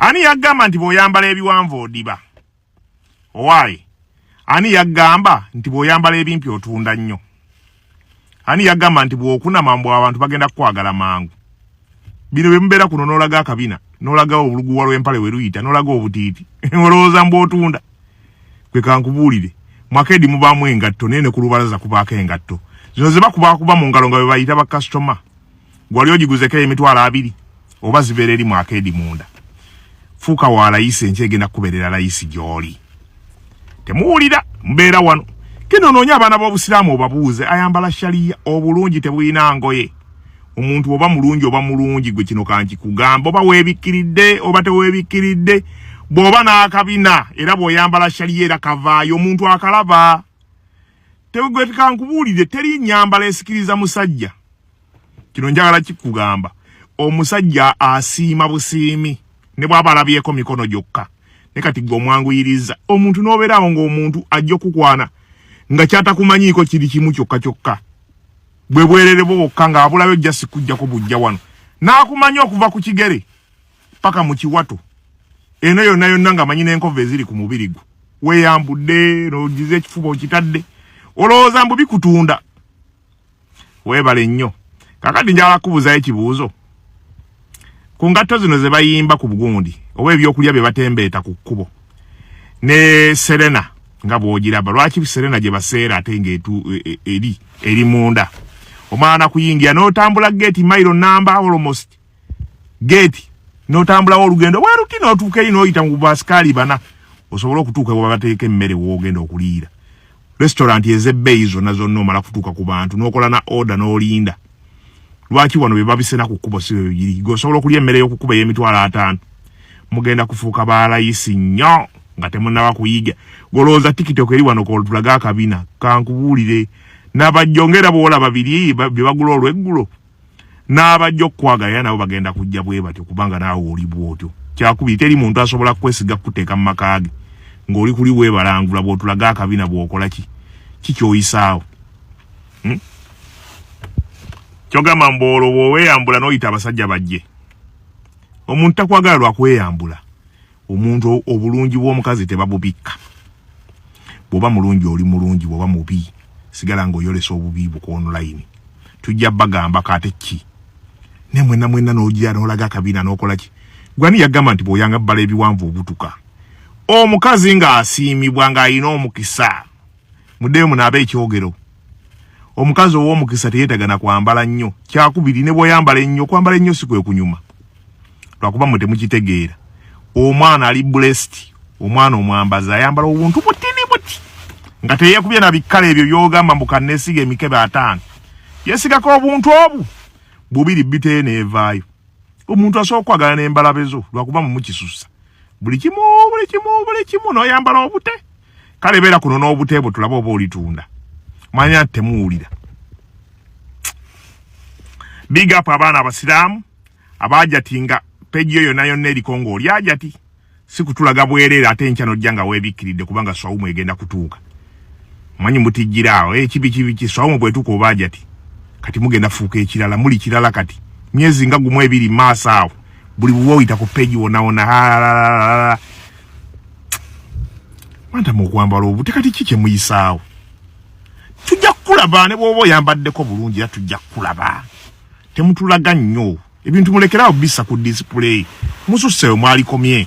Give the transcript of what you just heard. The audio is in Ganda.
Ani yagamba nti bw'oyambala ebiwanvu odiba? Owaaye. Ani yagamba nti bw'oyambala ebimpi otunda nnyo? Ani yagamba nti bw'okunama mbu abantu bagenda kukwagala mangu? Bino bye mubeera kuno n'olaga akabina, n'olaga obuluguwa lw'empale we luyita, n'olaga obutiiti. Olowooza mbu otunda. Kwe kankubuulire. Mwakedi mubaamu engatto nene ku lubalaza kubaako engatto. Zino ze bakuba mu ngalo nga bwe bayita bakasitoma. Gwali ogiguzeko emitwalo 2 oba zibeera eri mwakedi munda. Fuuka wa layisi enkya egenda kukubeerera layisi gy'oli. Temuwulira mbeera wano. Kino noonya abaana b'obusiraamu obabuuze ayambala shaliya obulungi tebulina ngoye. Omuntu oba mulungi gwe kino kanki kugamba oba weebikkiridde oba teweebikkiridde bw'oba n'akabina era bw'oyambala shaliya era kavaayo omuntu akalaba. Tegwe kankubuulire teri nyambala esikiriza musajja. Kino njagala kikugamba omusajja asiima busiimi ne bw'aba alabyeko mikono gyokka. Ne kati gwe omwanguyiriza omuntu n'obeerawo ng'omuntu ajja okukwana nga kyatakumanyiiko kiri kimu kyokka. Bwe bwerere bwokka ng'abulayo ojja sikujjako bujja wano. N'akumanya okuva ku kigere paka mu kiwato. Eno yonna nga manyi n'enkova eziri ku mubiri gwo. Weeyambudde n'ogize ekifuba okitadde. Olowooza mbu bikutunda. Weebale nnyo. Kakati njala kubuzayo ekibuuzo. Ku ngatto zino ze bayimba ku bugundi oba ebyokulya bye batembeeta ku kkubo. Ne Serena nga bw'ogiraba. Lwaki Serena gye baseera ate ng'etu eri munda. Omwana kuyingira n'otambula gate mailo namba almost. Gate n'otambulawo olugendo weeruti n'otuuka eri n'oyita mu basikali bana. Osobola okutuuka bwe bateeka emmere w'ogenda okuliira. Restaurant ez'ebbeeyi zonna omala kutuuka ku bantu n'okola na order n'olinda. Lwaki wano bye babisena ku kkubo si bwe biri. Osobola okulya emmere y'okukuba ey'emitwalo 5. Mugenda kufuuka balayisi nnyo nga temunnaba kuyiga. Golooza TikTok eri wano ko tulaga akabina kankubuulire. N'abajjongera bwola babiri bye bagula olw'eggulo. N'abajja okwagala nabo bagenda kujja bwe batyo kubanga naawe oli bw'otyo. Kyakubiri teri muntu asobola kwesiga kuteeka mu maka ge. Ng'oli kuli weebalangula bw'otulaga akabina bw'okola ki kyoyisaawo. Kyogamba mbolo bw'oweeyambula n'oyita abasajja bajje. Omuntu takwagala lwa kweyambula. Omuntu obulungi bw'omukazi tebabubikka. Bw'oba mulungi oli mulungi, bw'oba mubi sigala ng'oyolesa obubi buko online. Tujja bagamba kate ki. Ne mwenna n'ogira n'olaga akabina n'okola ki. Gwani yagamba nti bw'oyambala ebiwanvu obutuka. Omukazi ng'asiimibwa ng'ayina omukisa. Muddeyo munaabe ekyogero. Omukazi ow'omukisa teyeetagana kwambala nnyo. Kyakubiri ne bw'oyambala ennyo kwambala ennyo si kwe kunyuma. Lwakuba mwe temukitegeera. Omwana ali blessed. Omwana omwambaza ayambala obuntu butini buti. Nga teyeekubye na bikkala ebyo by'ogamba mbu kanneesiga emikebe 5. Yeesigako obuntu obu. Bubiri bite neevaayo. Omuntu asobola okwagala n'embalabe zo lwakuba mukisusa. Buli kimu n'oyambala obute. Kale beera kuno n'obute bwe tulaba oba olitunda. Manya temuwulira. Big up abaana abasiraamu abaajatinga peji yo yonna eriko ng'oli ajati. Si kutulaga bwereere ate enkya n'ojja nga weebikkiridde kubanga swawumu egenda kutuuka. Manyi mutijjiraawo kibi kiswawumu bwetuuka oba ajati. Kati mugenda fuuka ekirala muli kirala kati. Myezi nga gumu 2 maaso awo. Buli bwe oyita ku peji wonna. Manta mu kwambala obute kati kike muyisaawo. Tujja kulaba ne bw'oba oyambaddeko bulungi era tujja kulaba. Temutulaga nnyo. Ebintu mulekerawo bisa ku display. Mususeyo mwalikomye.